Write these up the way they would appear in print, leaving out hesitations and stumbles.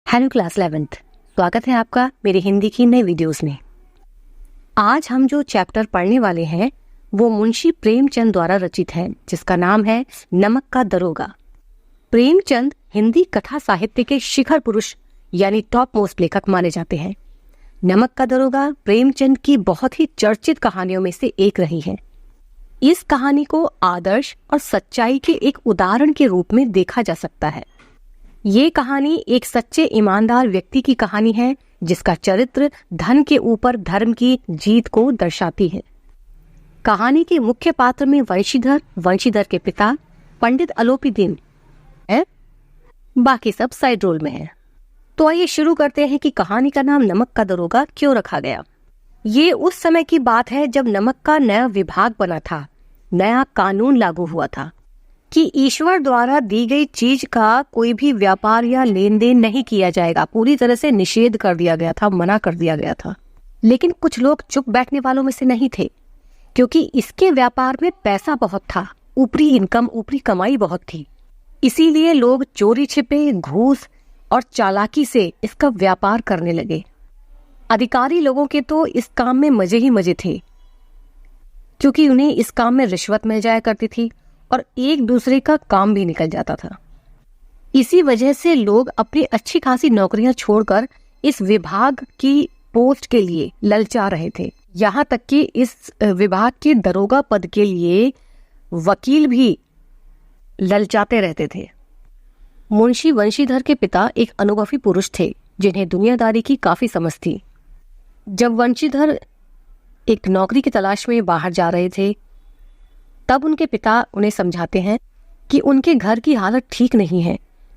Hello class 11th, स्वागत है आपका मेरी हिंदी की नई वीडियोस में। आज हम जो चैप्टर पढ़ने वाले हैं वो मुंशी प्रेमचंद द्वारा रचित है, जिसका नाम है नमक का दरोगा। प्रेमचंद हिंदी कथा साहित्य के शिखर पुरुष यानी टॉप मोस्ट लेखक माने जाते हैं। नमक का दरोगा प्रेमचंद की बहुत ही चर्चित कहानियों में से एक रही है। इस कहानी को आदर्श और सच्चाई के एक उदाहरण के रूप में देखा जा सकता है। ये कहानी एक सच्चे ईमानदार व्यक्ति की कहानी है, जिसका चरित्र धन के ऊपर धर्म की जीत को दर्शाती है। कहानी के मुख्य पात्र में वंशीधर के पिता पंडित अलोपीदीन है, बाकी सब साइड रोल में है। तो आइए शुरू करते हैं कि कहानी का नाम नमक का दरोगा क्यों रखा गया। ये उस समय की बात है जब नमक का नया विभाग बना था, नया कानून लागू हुआ था कि ईश्वर द्वारा दी गई चीज का कोई भी व्यापार या लेन देन नहीं किया जाएगा। पूरी तरह से निषेध कर दिया गया था, मना कर दिया गया था। लेकिन कुछ लोग चुप बैठने वालों में से नहीं थे, क्योंकि इसके व्यापार में पैसा बहुत था, ऊपरी कमाई बहुत थी। इसीलिए लोग चोरी छिपे, घूस और चालाकी से इसका व्यापार करने लगे। अधिकारी लोगों के तो इस काम में मजे ही मजे थे, क्योंकि उन्हें इस काम में रिश्वत मिल जाया करती थी और एक दूसरे का काम भी निकल जाता था। इसी वजह से लोग अपनी अच्छी खासी नौकरियां छोड़कर इस विभाग की पोस्ट के लिए ललचा रहे थे। यहाँ तक कि इस विभाग के दरोगा पद के लिए वकील भी ललचाते रहते थे। मुंशी वंशीधर के पिता एक अनुभवी पुरुष थे, जिन्हें दुनियादारी की काफी समझ थी। जब वंशीधर एक नौकरी की तलाश में बाहर जा रहे थे, तब उनके पिता उन्हें समझाते हैं कि उनके घर की हालत ठीक नहीं है।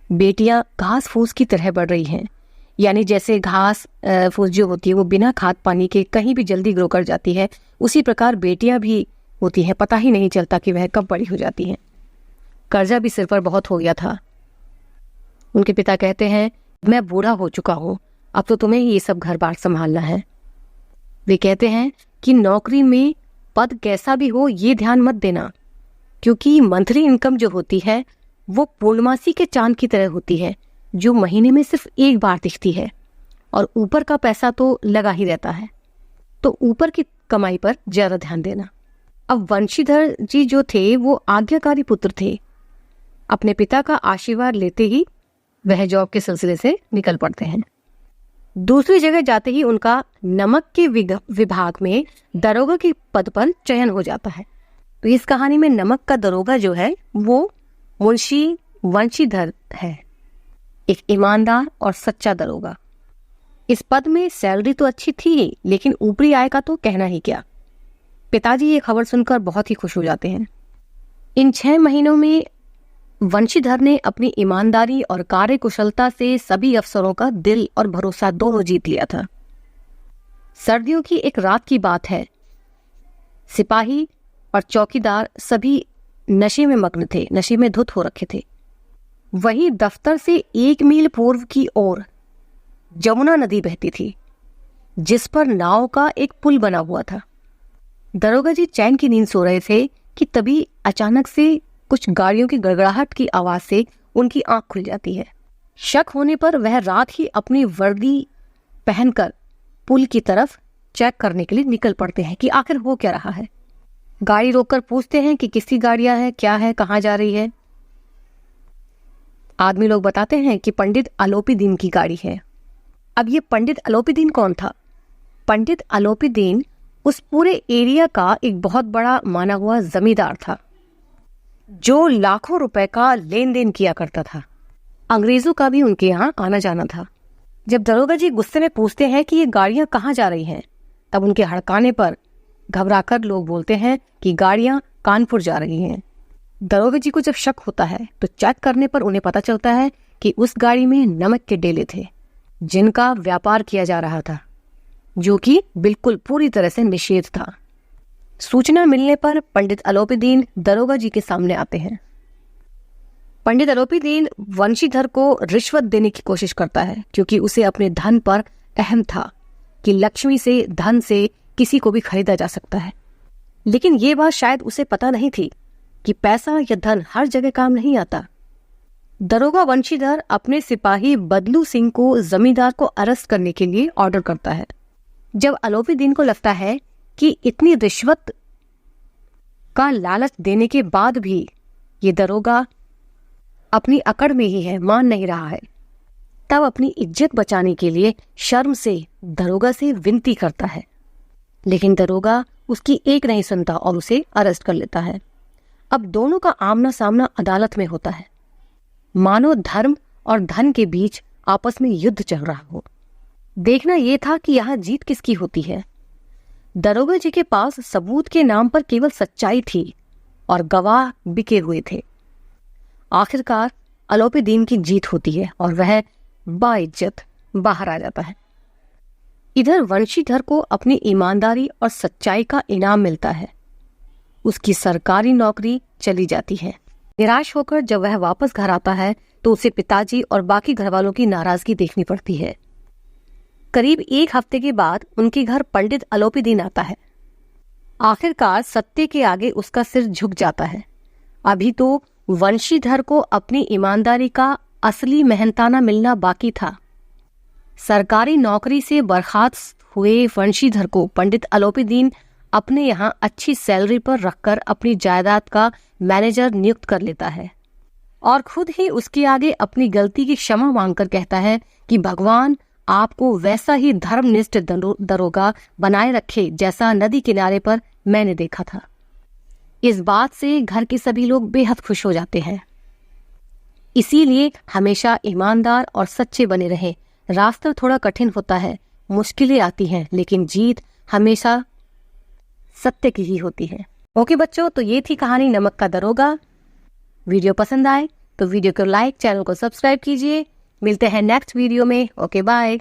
बेटियां घास फूस की तरह बढ़ रही हैं, यानी जैसे घास फूस जो होती है वो बिना खाद पानी के कहीं भी जल्दी ग्रो कर जाती है, उसी प्रकार बेटियां भी होती हैं, पता ही नहीं चलता कि वह कब बड़ी हो जाती हैं। कर्जा भी सिर पर बहुत हो गया था। उनके पिता कहते हैं, मैं बूढ़ा हो चुका हूँ, अब तो तुम्हें ये सब घर बार संभालना है। वे कहते हैं कि नौकरी में पद कैसा भी हो ये ध्यान मत देना, क्योंकि मंथली इनकम जो होती है वो पूर्णमासी के चांद की तरह होती है, जो महीने में सिर्फ एक बार दिखती है, और ऊपर का पैसा तो लगा ही रहता है। तो ऊपर की कमाई पर ज्यादा ध्यान देना। अब वंशीधर जी जो थे वो आज्ञाकारी पुत्र थे। अपने पिता का आशीर्वाद लेते ही वह जॉब के सिलसिले से निकल पड़ते हैं। दूसरी जगह जाते ही उनका नमक के विभाग में दरोगा के पद पर चयन हो जाता है। तो इस कहानी में नमक का दरोगा जो है वो मुंशी वंशीधर है, एक ईमानदार और सच्चा दरोगा। इस पद में सैलरी तो अच्छी थी, लेकिन ऊपरी आय का तो कहना ही क्या। पिताजी ये खबर सुनकर बहुत ही खुश हो जाते हैं। इन 6 महीनों में वंशीधर ने अपनी ईमानदारी और कार्यकुशलता से सभी अफसरों का दिल और भरोसा दोनों जीत लिया था। सर्दियों की एक रात की बात है। सिपाही और चौकीदार सभी नशे में मग्न थे, नशे में धुत हो रखे थे। वही दफ्तर से 1 मील पूर्व की ओर जमुना नदी बहती थी, जिस पर नाव का एक पुल बना हुआ था। दरोगा जी चैन की नींद सो रहे थे कि तभी अचानक से कुछ गाड़ियों की गड़गड़ाहट की आवाज से उनकी आंख खुल जाती है। शक होने पर वह रात ही अपनी वर्दी पहनकर पुल की तरफ चेक करने के लिए निकल पड़ते हैं कि आखिर हो क्या रहा है। गाड़ी रोककर पूछते हैं कि किसकी गाड़ियां है, क्या है, कहाँ जा रही है। आदमी लोग बताते हैं कि पंडित अलोपीदीन की गाड़ी है। अब ये पंडित अलोपीदीन कौन था? पंडित अलोपीदीन उस पूरे एरिया का एक बहुत बड़ा माना हुआ जमींदार था, जो लाखों रुपए का लेन देन किया करता था। अंग्रेजों का भी उनके यहाँ आना जाना था। जब दरोगा जी गुस्से में पूछते हैं कि ये गाड़ियां कहाँ जा रही हैं, तब उनके हड़काने पर घबराकर लोग बोलते हैं कि गाड़ियां कानपुर जा रही हैं। दरोगा जी को जब शक होता है तो चेक करने पर उन्हें पता चलता है कि उस गाड़ी में नमक के डेले थे, जिनका व्यापार किया जा रहा था, जो कि बिल्कुल पूरी तरह से निषेध था। सूचना मिलने पर पंडित अलोपीदीन दरोगा जी के सामने आते हैं। पंडित अलोपीदीन वंशीधर को रिश्वत देने की कोशिश करता है, क्योंकि उसे अपने धन पर अहम था कि लक्ष्मी से, धन से किसी को भी खरीदा जा सकता है। लेकिन ये बात शायद उसे पता नहीं थी कि पैसा या धन हर जगह काम नहीं आता। दरोगा वंशीधर अपने सिपाही बदलू सिंह को जमींदार को अरेस्ट करने के लिए ऑर्डर करता है। जब अलोपीदीन को लगता है कि इतनी रिश्वत का लालच देने के बाद भी ये दरोगा अपनी अकड़ में ही है, मान नहीं रहा है, तब अपनी इज्जत बचाने के लिए शर्म से दरोगा से विनती करता है, लेकिन दरोगा उसकी एक नहीं सुनता और उसे अरेस्ट कर लेता है। अब दोनों का आमना सामना अदालत में होता है, मानो धर्म और धन के बीच आपस में युद्ध चल रहा हो। देखना यह था कि यहाँ जीत किसकी होती है। दरोगा जी के पास सबूत के नाम पर केवल सच्चाई थी और गवाह बिके हुए थे। आखिरकार अलोपीदीन की जीत होती है और वह बाइज्जत बाहर आ जाता है। इधर वंशीधर को अपनी ईमानदारी और सच्चाई का इनाम मिलता है। उसकी सरकारी नौकरी चली जाती है। निराश होकर जब वह वापस घर आता है तो उसे पिताजी और बाकी घरवालों की नाराजगी देखनी पड़ती है। करीब एक हफ्ते के बाद उनके घर पंडित अलोपीदीन आता है। आखिरकार सत्य के आगे उसका सिर झुक जाता है। अभी तो वंशीधर को अपनी ईमानदारी का असली मेहनताना मिलना बाकी था। सरकारी नौकरी से बर्खास्त हुए वंशीधर को पंडित अलोपीदीन अपने यहाँ अच्छी सैलरी पर रखकर अपनी जायदाद का मैनेजर नियुक्त कर लेता है और खुद ही उसके आगे अपनी गलती की क्षमा मांगकर कहता है कि भगवान आपको वैसा ही धर्मनिष्ठ दरोगा बनाए रखे जैसा नदी किनारे पर मैंने देखा था। इस बात से घर के सभी लोग बेहद खुश हो जाते हैं। इसीलिए हमेशा ईमानदार और सच्चे बने रहें। रास्ता थोड़ा कठिन होता है, मुश्किलें आती हैं, लेकिन जीत हमेशा सत्य की ही होती है। ओके बच्चों, तो ये थी कहानी नमक का दरोगा। वीडियो पसंद आए तो वीडियो को लाइक, चैनल को सब्सक्राइब कीजिए। मिलते हैं नेक्स्ट वीडियो में। Okay bye.